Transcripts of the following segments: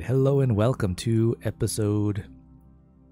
hello and welcome to episode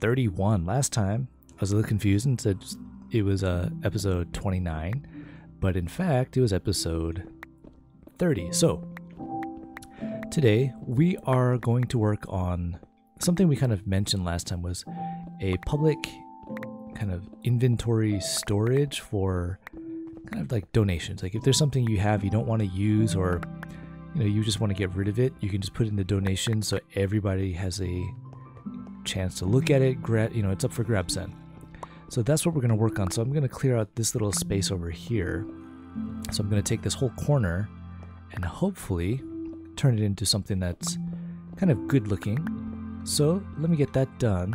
31. Last time I was a little confused and said it was episode 29, but in fact it was episode 30. So today we are going to work on something we kind of mentioned last time, was a public kind of inventory storage for kind of like donations. Like if there's something you have you don't want to use, or you just want to get rid of it, you can just put it in the donation so everybody has a chance to look at it. It's up for grabs then. So that's what we're going to work on. So I'm going to clear out this little space over here. So I'm going to take this whole corner and hopefully turn it into something that's kind of good looking. So let me get that done.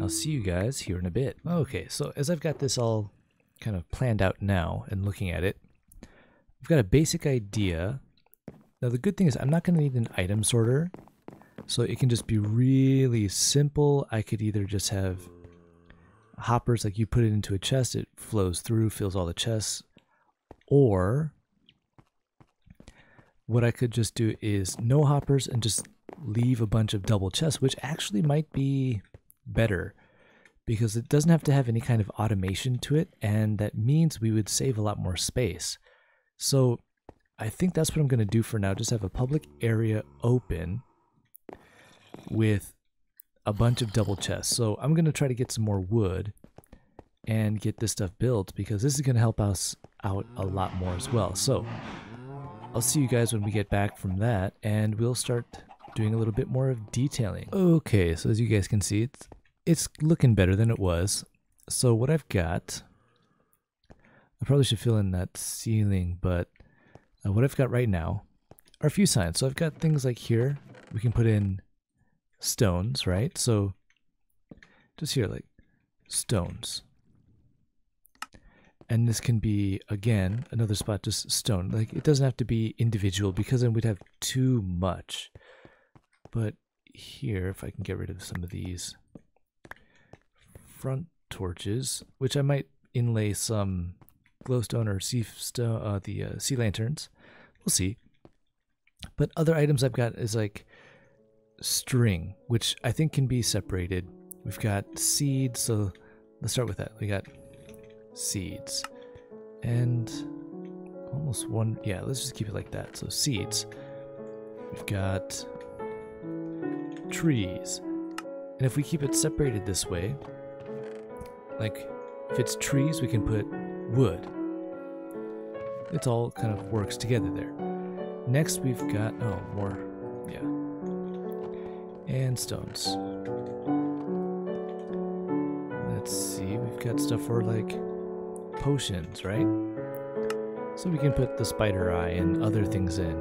I'll see you guys here in a bit. Okay, so as I've got this all kind of planned out now and looking at it, I've got a basic idea. Now the good thing is I'm not going to need an item sorter, so it can just be really simple. I could either just have hoppers, like you put it into a chest, it flows through, fills all the chests, or what I could just do is no hoppers and just leave a bunch of double chests, which actually might be better because it doesn't have to have any kind of automation to it, and that means we would save a lot more space. So I think that's what I'm going to do for now. Just have a public area open with a bunch of double chests. So I'm going to try to get some more wood and get this stuff built because this is going to help us out a lot more as well. So I'll see you guys when we get back from that, and we'll start doing a little bit more of detailing. Okay, so as you guys can see, it's looking better than it was. So what I've got, I probably should fill in that ceiling, but what I've got right now are a few signs. So I've got things like here, we can put in stones, right? So just here, like stones. And this can be, again, another spot, just stone. Like it doesn't have to be individual because then we'd have too much. But here, if I can get rid of some of these front torches, which I might inlay some glowstone or sea lanterns. We'll see. But other items I've got is like string, which I think can be separated. We've got seeds, so let's start with that. We got seeds and almost one. Yeah, let's just keep it like that. So seeds. We've got trees, and if we keep it separated this way, like if it's trees, we can put wood. It all kind of works together there. Next we've got, more, yeah, and stones. Let's see, we've got stuff for like potions, right? So we can put the spider eye and other things in.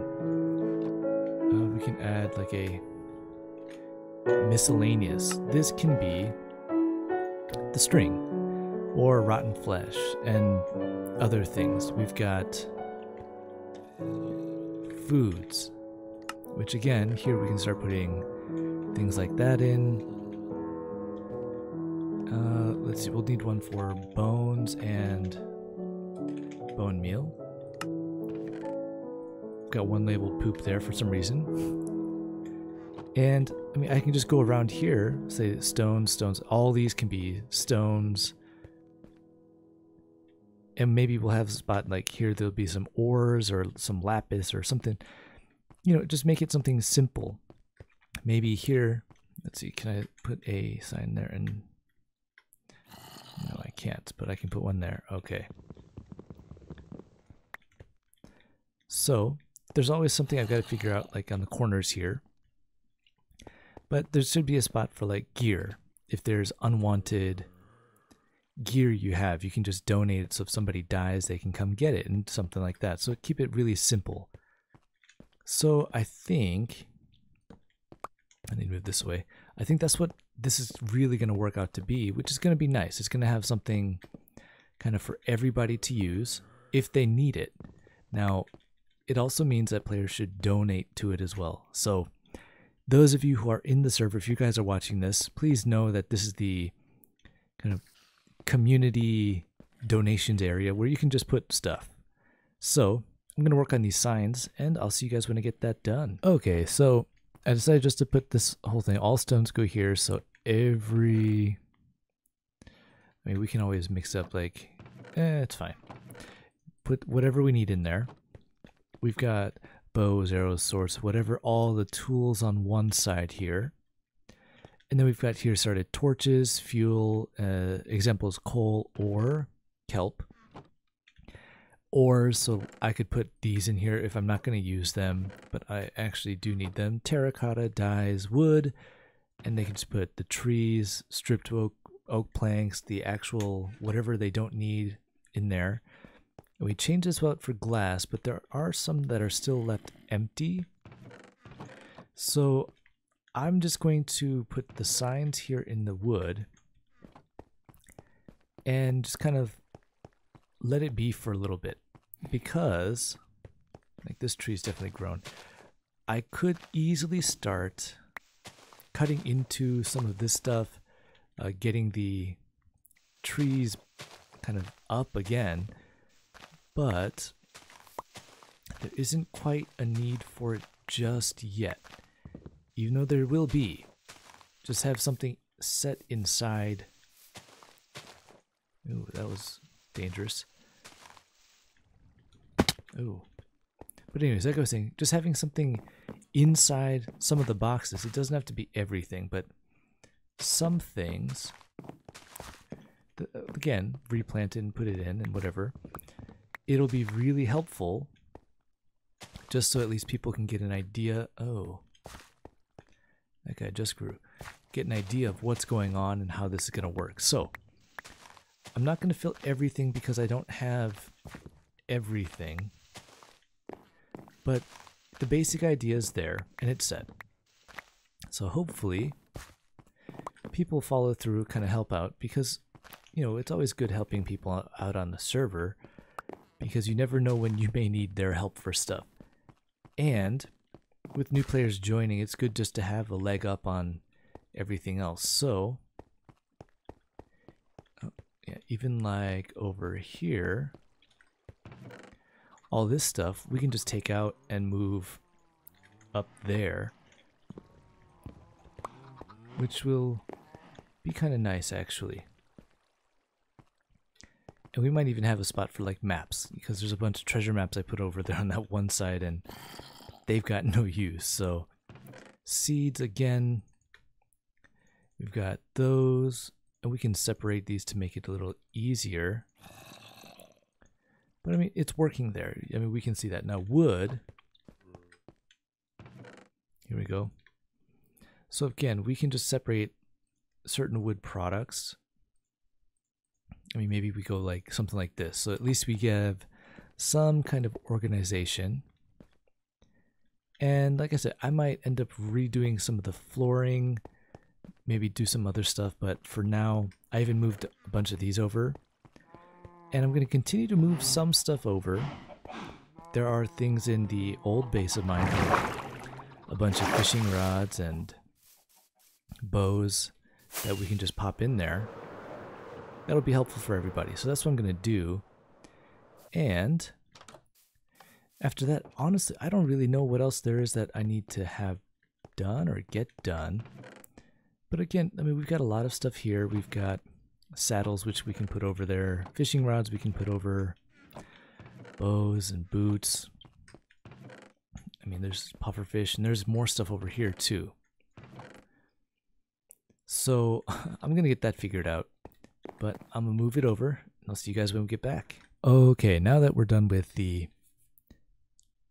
We can add like a miscellaneous. This can be the string or rotten flesh and other things. We've got foods, which again, here we can start putting things like that in. Let's see, we'll need one for bones and bone meal. Got one labeled poop there for some reason. And I mean, I can just go around here, say stones, all these can be stones. And maybe we'll have a spot like here, there'll be some ores or some lapis or something. Just make it something simple. Maybe here, let's see, can I put a sign there? And no, I can't, but I can put one there. Okay. So there's always something I've got to figure out, like on the corners here. But there should be a spot for like gear. If there's unwanted gear you have, you can just donate it, so if somebody dies they can come get it and something like that. So keep it really simple. So I think I need to move this way. I think that's what this is really going to work out to be, which is going to be nice. It's going to have something kind of for everybody to use if they need it. Now it also means that players should donate to it as well. So those of you who are in the server, if you guys are watching this, please know that this is the kind of community donations area where you can just put stuff. So I'm going to work on these signs, and I'll see you guys when I get that done. Okay, so I decided just to put this whole thing, all stones go here, so every... I mean, we can always mix up, like, it's fine. Put whatever we need in there. We've got bows, arrows, swords, whatever, all the tools on one side here. And then we've got here started torches, fuel, examples, coal or kelp. Or, so I could put these in here if I'm not going to use them, but I actually do need them. Terracotta, dyes, wood, and they can just put the trees, stripped oak planks, the actual whatever they don't need in there. And we changed this out for glass, but there are some that are still left empty. So I'm just going to put the signs here in the wood and just kind of let it be for a little bit, because like this tree's definitely grown. I could easily start cutting into some of this stuff, getting the trees kind of up again, but there isn't quite a need for it just yet, even though there will be. Just have something set inside. Ooh, that was dangerous. Oh, but anyways, like I was saying, just having something inside some of the boxes. It doesn't have to be everything, but some things, again, replant it and put it in and whatever. It'll be really helpful, just so at least people can get an idea. Oh, that guy just grew. Get an idea of what's going on and how this is going to work. So I'm not going to fill everything because I don't have everything. But the basic idea is there, and it's set. So hopefully people follow through, kind of help out, because, you know, it's always good helping people out on the server, because you never know when you may need their help for stuff. And with new players joining, it's good just to have a leg up on everything else. So, yeah, even like over here, all this stuff we can just take out and move up there, which will be kind of nice actually. And we might even have a spot for like maps, because there's a bunch of treasure maps I put over there on that one side and they've got no use. So seeds again, we've got those, and we can separate these to make it a little easier. But I mean, it's working there. I mean, we can see that. Now wood, here we go. So again, we can just separate certain wood products. I mean, maybe we go like something like this. So at least we have some kind of organization. And like I said, I might end up redoing some of the flooring, maybe do some other stuff. But for now, I even moved a bunch of these over. And I'm going to continue to move some stuff over. There are things in the old base of mine, like a bunch of fishing rods and bows that we can just pop in there. That'll be helpful for everybody. So that's what I'm going to do. And after that, honestly, I don't really know what else there is that I need to have done or get done. But again, I mean, we've got a lot of stuff here. We've got saddles, which we can put over there. Fishing rods we can put over. Bows and boots. I mean, there's pufferfish, and there's more stuff over here too. So I'm going to get that figured out. But I'm going to move it over, and I'll see you guys when we get back. Okay, now that we're done with the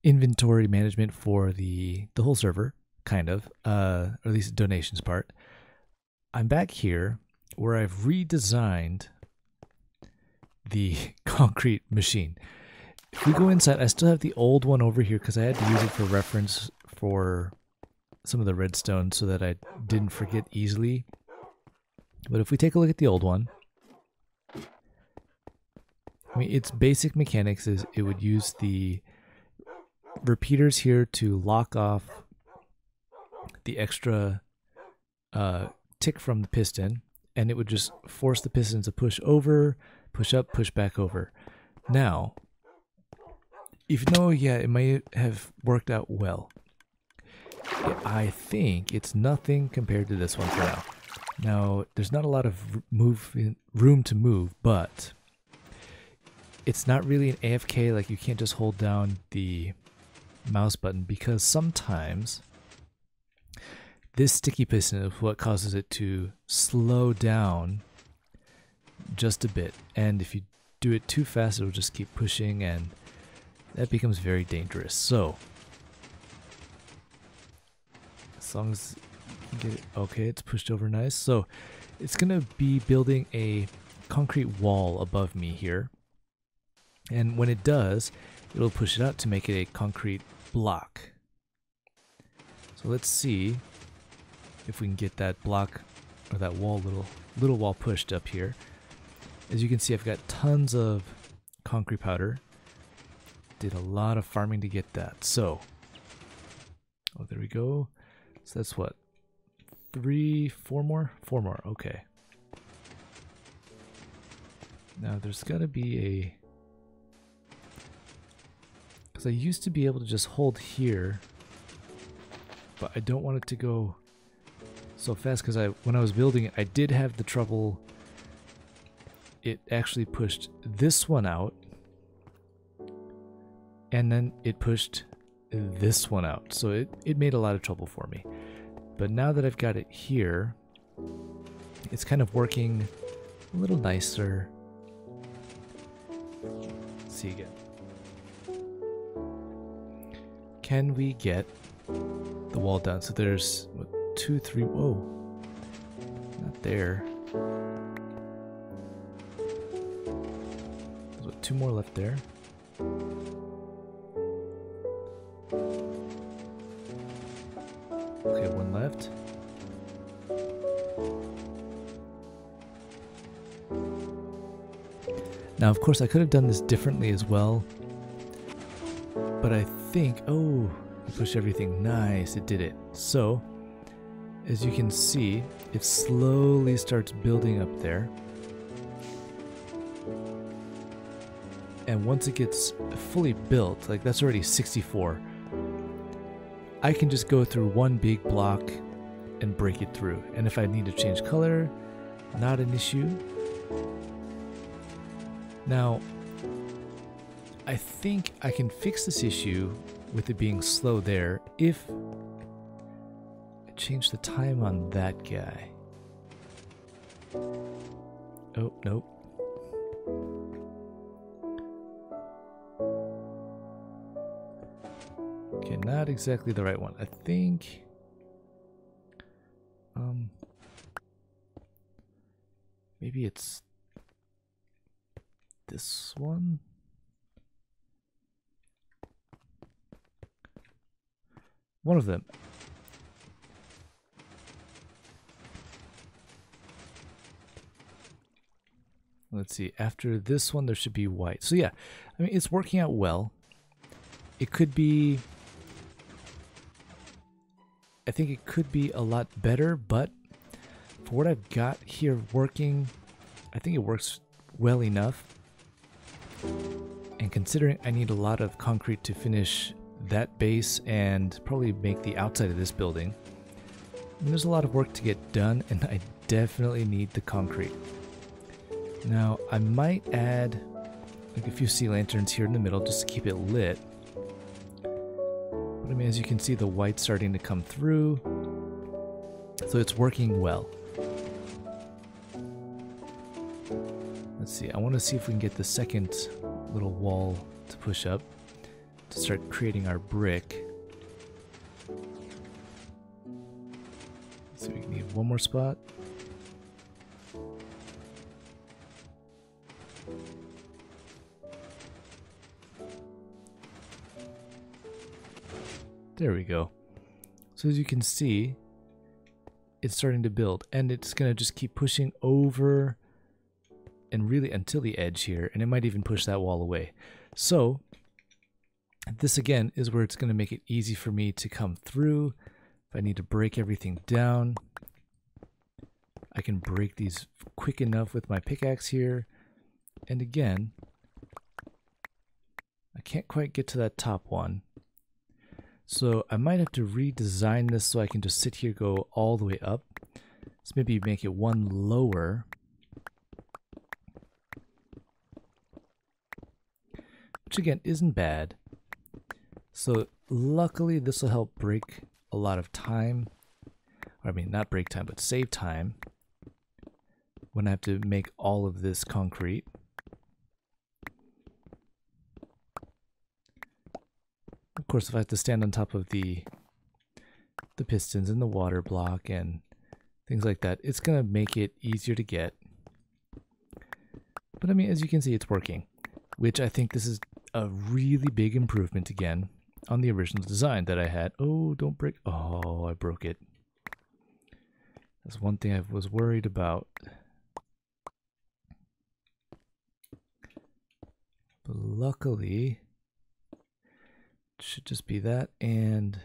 inventory management for the whole server, kind of, or at least the donations part, I'm back here where I've redesigned the concrete machine. If we go inside, I still have the old one over here because I had to use it for reference for some of the redstone so that I didn't forget easily. But if we take a look at the old one, I mean, its basic mechanics is it would use the repeaters here to lock off the extra tick from the piston, and it would just force the piston to push over, push up, push back over. Now, even though, yeah, it might have worked out well, I think it's nothing compared to this one for now. Now, there's not a lot of room to move, but it's not really an AFK, like you can't just hold down the mouse button, because sometimes this sticky piston is what causes it to slow down just a bit, and if you do it too fast it'll just keep pushing, and that becomes very dangerous. So as long as you get it, okay, it's pushed over nice. So it's gonna be building a concrete wall above me here, and when it does, it'll push it out to make it a concrete block. So let's see if we can get that block or that wall, little wall pushed up here. As you can see, I've got tons of concrete powder. Did a lot of farming to get that. So, oh, there we go. So that's what, 4 more? 4 more, okay. Now there's gotta be a, because I used to be able to just hold here, but I don't want it to go so fast, because when I was building it, I did have the trouble. It actually pushed this one out, and then it pushed this one out. So it made a lot of trouble for me. But now that I've got it here, it's kind of working a little nicer. Let's see again. Can we get the wall down? So there's what, 2, 3, whoa, not there. There's what, 2 more left there. Okay, 1 left. Now, of course, I could have done this differently as well, but I think, oh, I pushed everything. Nice, it did it. So, as you can see, it slowly starts building up there. And once it gets fully built, like that's already 64, I can just go through one big block and break it through. And if I need to change color, not an issue. Now, I think I can fix this issue with it being slow there if I change the time on that guy. Oh, nope. Okay, not exactly the right one. I think maybe it's this one. One of them. Let's see, after this one there should be white. So yeah, I mean, it's working out well. It could be, I think it could be a lot better, but for what I've got here working, I think it works well enough. And considering I need a lot of concrete to finish that base and probably make the outside of this building, I mean, there's a lot of work to get done, and I definitely need the concrete. Now, I might add like a few sea lanterns here in the middle just to keep it lit. But I mean, as you can see, the white's starting to come through, so it's working well. Let's see, I want to see if we can get the second little wall to push up to start creating our brick. So we need one more spot. There we go. So as you can see, it's starting to build, and it's going to just keep pushing over and really until the edge here, and it might even push that wall away. So this again is where it's going to make it easy for me to come through. If I need to break everything down, I can break these quick enough with my pickaxe here. And again, I can't quite get to that top one, So I might have to redesign this so I can just sit here, go all the way up. So maybe make it one lower. Which again isn't bad. So luckily this will help break a lot of time. Or, I mean, not break time, but save time when I have to make all of this concrete. Of course, if I have to stand on top of the pistons and the water block and things like that, it's going to make it easier to get. But I mean, as you can see, it's working, which I think this is a really big improvement again on the original design that I had. Oh, don't break. Oh, I broke it. That's one thing I was worried about. But luckily, it should just be that and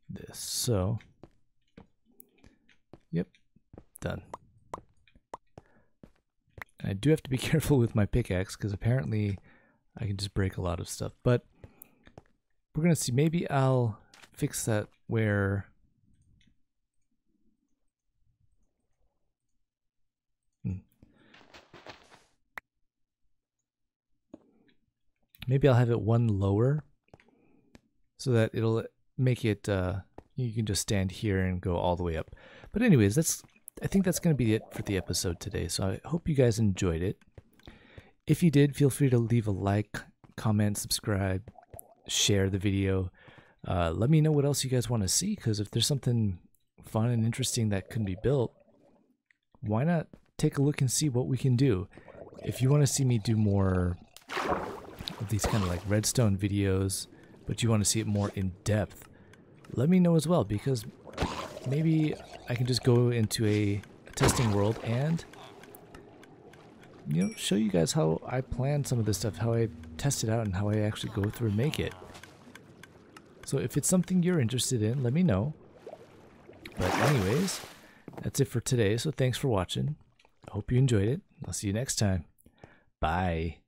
this. So, yep, done. And I do have to be careful with my pickaxe because apparently I can just break a lot of stuff. But we're going to see. Maybe I'll fix that where... Maybe I'll have it one lower so that it'll make it, you can just stand here and go all the way up. But anyways, I think that's going to be it for the episode today. So I hope you guys enjoyed it. If you did, feel free to leave a like, comment, subscribe, share the video. Let me know what else you guys want to see, because if there's something fun and interesting that can be built, why not take a look and see what we can do? If you want to see me do more of these kind of like redstone videos, but you want to see it more in depth, let me know as well, because maybe I can just go into a testing world and, you know, show you guys how I plan some of this stuff, how I test it out, and how I actually go through and make it. So if it's something you're interested in, let me know. But anyways, that's it for today. So thanks for watching. I hope you enjoyed it. I'll see you next time. Bye.